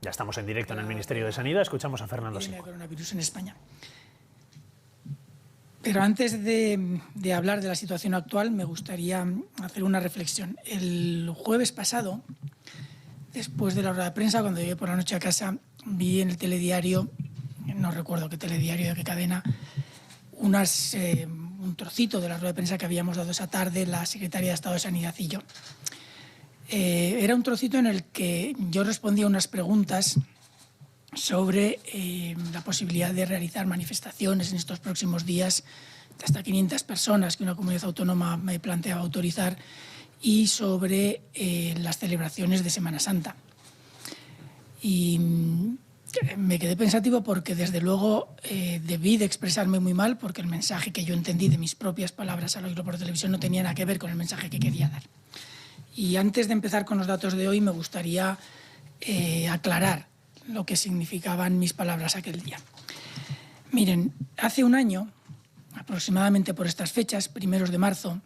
Ya estamos en directo en el Ministerio de Sanidad. Escuchamos a Fernando Epidemia Simón. de coronavirus en España. Pero antes de hablar de la situación actual, me gustaría hacer una reflexión. El jueves pasado, después de la rueda de prensa, cuando llegué por la noche a casa, vi en el telediario, no recuerdo qué telediario, de qué cadena, un trocito de la rueda de prensa que habíamos dado esa tarde la Secretaría de Estado de Sanidad y yo. Era un trocito en el que yo respondía unas preguntas sobre la posibilidad de realizar manifestaciones en estos próximos días de hasta 500 personas que una comunidad autónoma me planteaba autorizar, y sobre las celebraciones de Semana Santa. Y me quedé pensativo porque desde luego debí de expresarme muy mal, porque el mensaje que yo entendí de mis propias palabras al oírlo por televisión no tenía nada que ver con el mensaje que quería dar. Y antes de empezar con los datos de hoy, me gustaría aclarar lo que significaban mis palabras aquel día. Miren, hace un año, aproximadamente por estas fechas, primeros de marzo,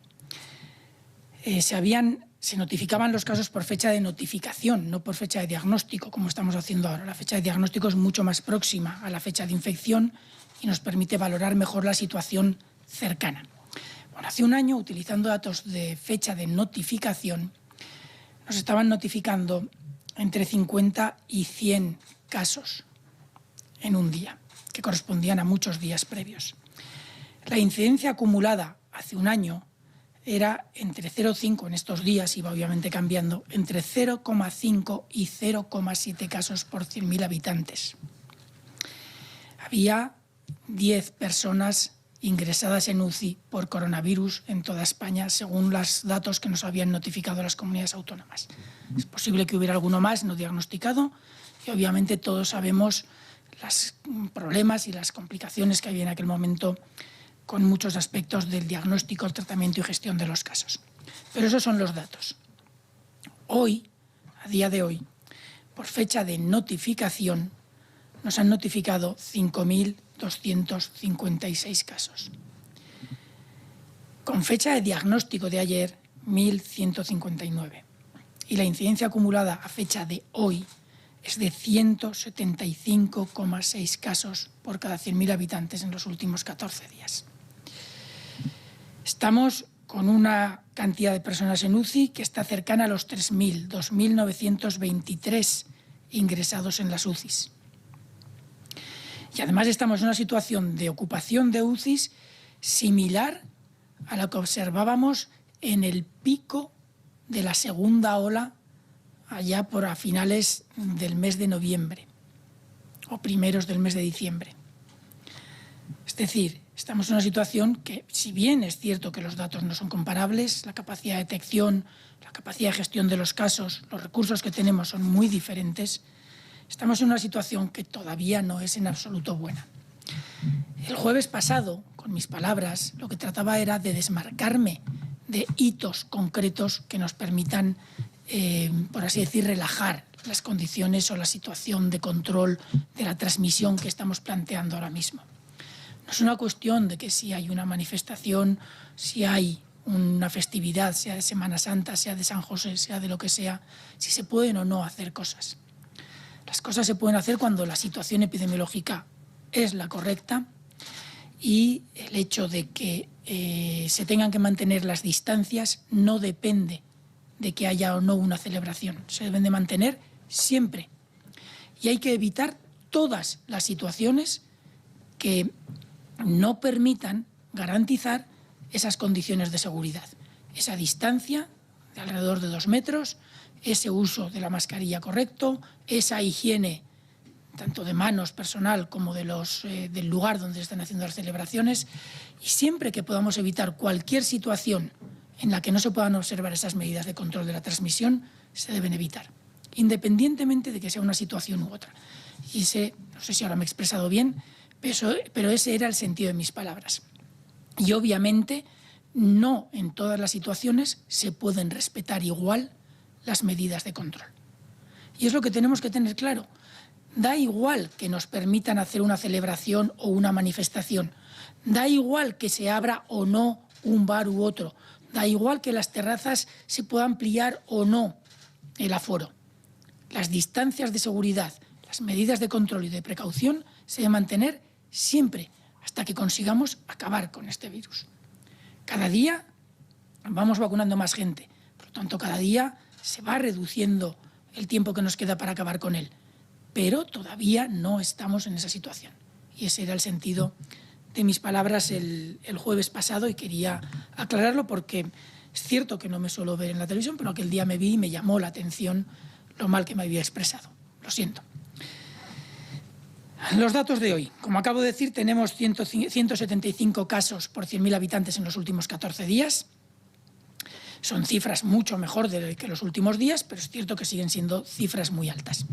se notificaban los casos por fecha de notificación, no por fecha de diagnóstico, como estamos haciendo ahora. La fecha de diagnóstico es mucho más próxima a la fecha de infección y nos permite valorar mejor la situación cercana. Bueno, hace un año, utilizando datos de fecha de notificación, nos estaban notificando entre 50 y 100 casos en un día, que correspondían a muchos días previos. La incidencia acumulada hace un año era entre 0,5, en estos días iba obviamente cambiando, entre 0,5 y 0,7 casos por 100.000 habitantes. Había 10 personas ingresadas en UCI por coronavirus en toda España, según los datos que nos habían notificado las comunidades autónomas. Es posible que hubiera alguno más no diagnosticado, y obviamente todos sabemos los problemas y las complicaciones que había en aquel momento con muchos aspectos del diagnóstico, el tratamiento y gestión de los casos. Pero esos son los datos. Hoy, a día de hoy, por fecha de notificación, nos han notificado 5.256 casos. Con fecha de diagnóstico de ayer, 1.159. Y la incidencia acumulada a fecha de hoy es de 175,6 casos por cada 100.000 habitantes en los últimos 14 días. Estamos con una cantidad de personas en UCI que está cercana a los 3.000, 2.923 ingresados en las UCIs. Y además estamos en una situación de ocupación de UCIs similar a la que observábamos en el pico de la segunda ola allá por a finales del mes de noviembre o primeros del mes de diciembre. Es decir, estamos en una situación que, si bien es cierto que los datos no son comparables, la capacidad de detección, la capacidad de gestión de los casos, los recursos que tenemos son muy diferentes, estamos en una situación que todavía no es en absoluto buena. El jueves pasado, con mis palabras, lo que trataba era de desmarcarme de hitos concretos que nos permitan, por así decir, relajar las condiciones o la situación de control de la transmisión que estamos planteando ahora mismo. No es una cuestión de que si hay una manifestación, si hay una festividad, sea de Semana Santa, sea de San José, sea de lo que sea, si se pueden o no hacer cosas. Las cosas se pueden hacer cuando la situación epidemiológica es la correcta, y el hecho de que se tengan que mantener las distancias no depende de que haya o no una celebración. Se deben de mantener siempre. Y hay que evitar todas las situaciones que no permitan garantizar esas condiciones de seguridad. Esa distancia de alrededor de 2 metros, ese uso de la mascarilla correcto, esa higiene tanto de manos personal como del lugar donde se están haciendo las celebraciones, y siempre que podamos evitar cualquier situación en la que no se puedan observar esas medidas de control de la transmisión, se deben evitar, independientemente de que sea una situación u otra. Y no sé si ahora me he expresado bien, pero ese era el sentido de mis palabras. Y obviamente no en todas las situaciones se pueden respetar igual las medidas de control. Y es lo que tenemos que tener claro. Da igual que nos permitan hacer una celebración o una manifestación. Da igual que se abra o no un bar u otro. Da igual que las terrazas se pueda ampliar o no el aforo. Las distancias de seguridad las medidas de control y de precaución se deben mantener siempre hasta que consigamos acabar con este virus. Cada día vamos vacunando más gente, por lo tanto cada día se va reduciendo el tiempo que nos queda para acabar con él, pero todavía no estamos en esa situación. Y ese era el sentido de mis palabras el jueves pasado y quería aclararlo porque es cierto que no me suelo ver en la televisión, pero aquel día me vi y me llamó la atención lo mal que me había expresado. Lo siento. Los datos de hoy. Como acabo de decir, tenemos 175 casos por 100.000 habitantes en los últimos 14 días. Son cifras mucho mejor que los últimos días, pero es cierto que siguen siendo cifras muy altas.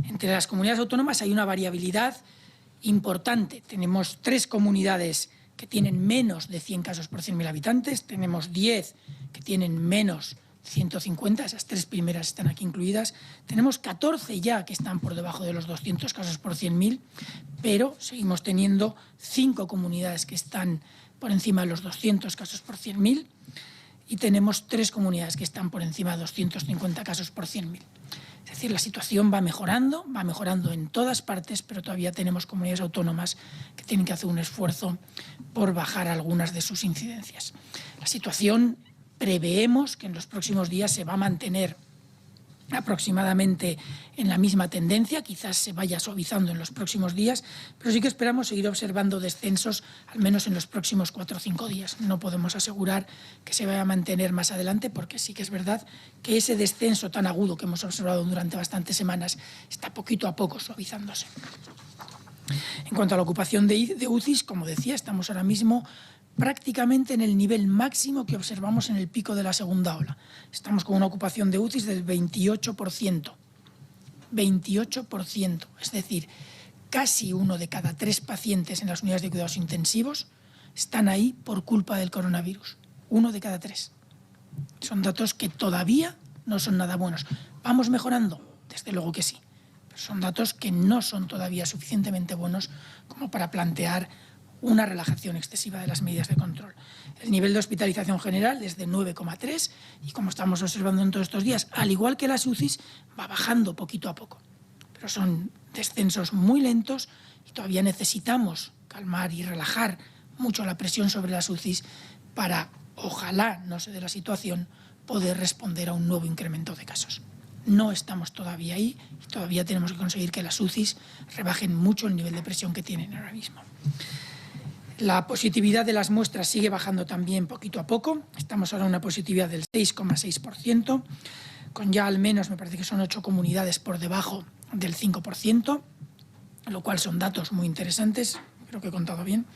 Entre las comunidades autónomas hay una variabilidad importante. Tenemos 3 comunidades que tienen menos de 100 casos por 100.000 habitantes, tenemos 10 que tienen menos 150, esas 3 primeras están aquí incluidas. Tenemos 14 ya que están por debajo de los 200 casos por 100.000, pero seguimos teniendo 5 comunidades que están por encima de los 200 casos por 100.000 y tenemos 3 comunidades que están por encima de 250 casos por 100.000. Es decir, la situación va mejorando en todas partes, pero todavía tenemos comunidades autónomas que tienen que hacer un esfuerzo por bajar algunas de sus incidencias. La situación preveemos que en los próximos días se va a mantener aproximadamente en la misma tendencia, quizás se vaya suavizando en los próximos días, pero sí que esperamos seguir observando descensos al menos en los próximos 4 o 5 días. No podemos asegurar que se vaya a mantener más adelante porque sí que es verdad que ese descenso tan agudo que hemos observado durante bastantes semanas está poquito a poco suavizándose. En cuanto a la ocupación de UCIs, como decía, estamos ahora mismo prácticamente en el nivel máximo que observamos en el pico de la segunda ola. Estamos con una ocupación de UCIs del 28%. 28%, es decir, casi 1 de cada 3 pacientes en las unidades de cuidados intensivos están ahí por culpa del coronavirus. 1 de cada 3. Son datos que todavía no son nada buenos. ¿Vamos mejorando? Desde luego que sí. Pero son datos que no son todavía suficientemente buenos como para plantear una relajación excesiva de las medidas de control. El nivel de hospitalización general es de 9,3 y como estamos observando en todos estos días, al igual que las UCIs, va bajando poquito a poco. Pero son descensos muy lentos y todavía necesitamos calmar y relajar mucho la presión sobre las UCIs para, ojalá no se dé la situación, poder responder a un nuevo incremento de casos. No estamos todavía ahí y todavía tenemos que conseguir que las UCIs rebajen mucho el nivel de presión que tienen ahora mismo. La positividad de las muestras sigue bajando también poquito a poco. Estamos ahora en una positividad del 6,6%, con ya al menos, me parece que son 8 comunidades por debajo del 5%, lo cual son datos muy interesantes, creo que he contado bien.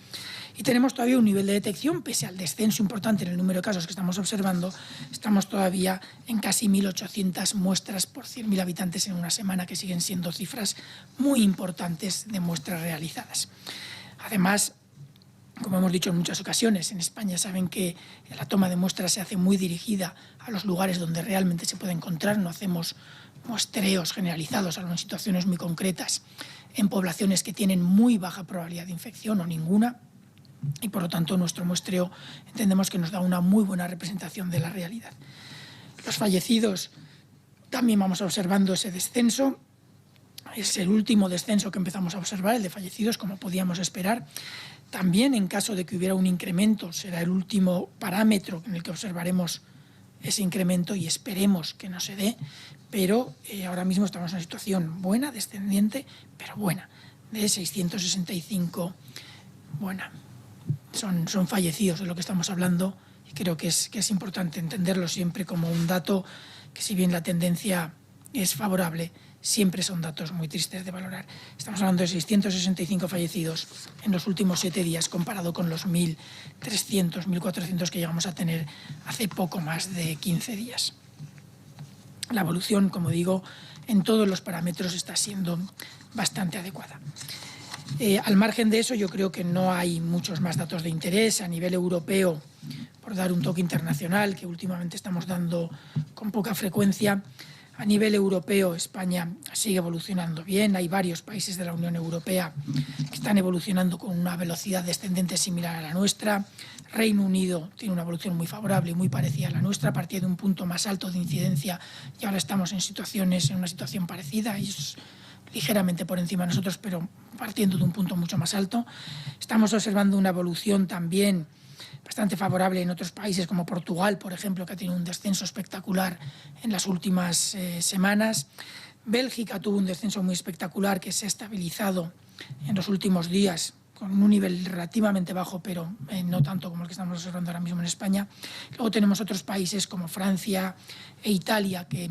Y tenemos todavía un nivel de detección, pese al descenso importante en el número de casos que estamos observando, estamos todavía en casi 1.800 muestras por 100.000 habitantes en una semana, que siguen siendo cifras muy importantes de muestras realizadas. Además, como hemos dicho en muchas ocasiones, en España saben que la toma de muestras se hace muy dirigida a los lugares donde realmente se puede encontrar. No hacemos muestreos generalizados, salvo en situaciones muy concretas, en poblaciones que tienen muy baja probabilidad de infección o ninguna. Y por lo tanto nuestro muestreo entendemos que nos da una muy buena representación de la realidad. Los fallecidos, también vamos observando ese descenso. Es el último descenso que empezamos a observar, el de fallecidos, como podíamos esperar. También, en caso de que hubiera un incremento, será el último parámetro en el que observaremos ese incremento y esperemos que no se dé, pero ahora mismo estamos en una situación buena, descendiente, pero buena, de 665, buena. Son fallecidos de lo que estamos hablando y creo que es importante entenderlo siempre como un dato que, si bien la tendencia es favorable, siempre son datos muy tristes de valorar. Estamos hablando de 665 fallecidos en los últimos 7 días, comparado con los 1.300, 1.400 que llegamos a tener hace poco más de 15 días. La evolución, como digo, en todos los parámetros está siendo bastante adecuada. Al margen de eso, yo creo que no hay muchos más datos de interés a nivel europeo, por dar un toque internacional, que últimamente estamos dando con poca frecuencia. A nivel europeo, España sigue evolucionando bien. Hay varios países de la Unión Europea que están evolucionando con una velocidad descendente similar a la nuestra. Reino Unido tiene una evolución muy favorable y muy parecida a la nuestra, a partir de un punto más alto de incidencia, y ahora estamos en una situación parecida. Y es ligeramente por encima de nosotros, pero partiendo de un punto mucho más alto. Estamos observando una evolución también bastante favorable en otros países como Portugal, por ejemplo, que ha tenido un descenso espectacular en las últimas semanas. Bélgica tuvo un descenso muy espectacular que se ha estabilizado en los últimos días con un nivel relativamente bajo, pero no tanto como el que estamos observando ahora mismo en España. Luego tenemos otros países como Francia e Italia que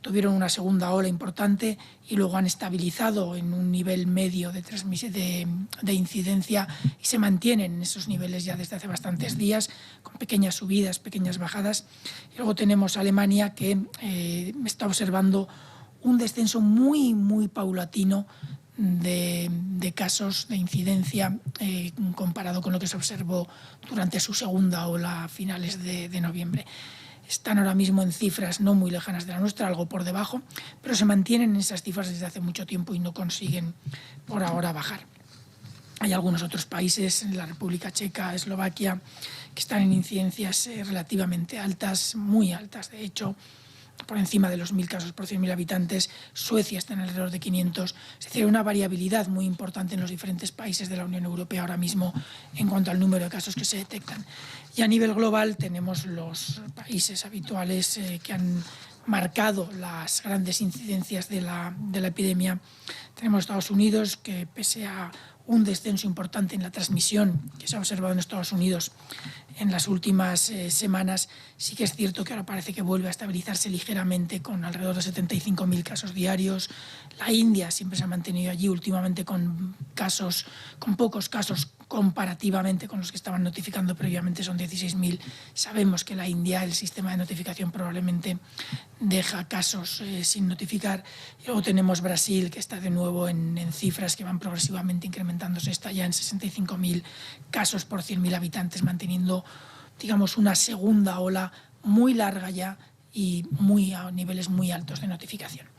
tuvieron una segunda ola importante y luego han estabilizado en un nivel medio de incidencia y se mantienen en esos niveles ya desde hace bastantes días, con pequeñas subidas, pequeñas bajadas. Y luego tenemos Alemania, que está observando un descenso muy, muy paulatino de casos de incidencia comparado con lo que se observó durante su segunda ola a finales de noviembre. Están ahora mismo en cifras no muy lejanas de la nuestra, algo por debajo, pero se mantienen en esas cifras desde hace mucho tiempo y no consiguen por ahora bajar. Hay algunos otros países, la República Checa, Eslovaquia, que están en incidencias relativamente altas, muy altas, de hecho, por encima de los 1.000 casos por 100.000 habitantes. Suecia está en alrededor de 500. Es decir, hay una variabilidad muy importante en los diferentes países de la Unión Europea ahora mismo en cuanto al número de casos que se detectan. Y a nivel global tenemos los países habituales que han marcado las grandes incidencias de la epidemia. Tenemos Estados Unidos, que pese a un descenso importante en la transmisión que se ha observado en Estados Unidos en las últimas semanas, sí que es cierto que ahora parece que vuelve a estabilizarse ligeramente con alrededor de 75.000 casos diarios. La India siempre se ha mantenido allí, últimamente con pocos casos comparativamente con los que estaban notificando previamente, son 16.000. Sabemos que la India, el sistema de notificación probablemente deja casos sin notificar. Y luego tenemos Brasil, que está de nuevo en cifras que van progresivamente incrementándose, está ya en 65.000 casos por 100.000 habitantes, manteniendo, digamos, una segunda ola muy larga ya y a niveles muy altos de notificación.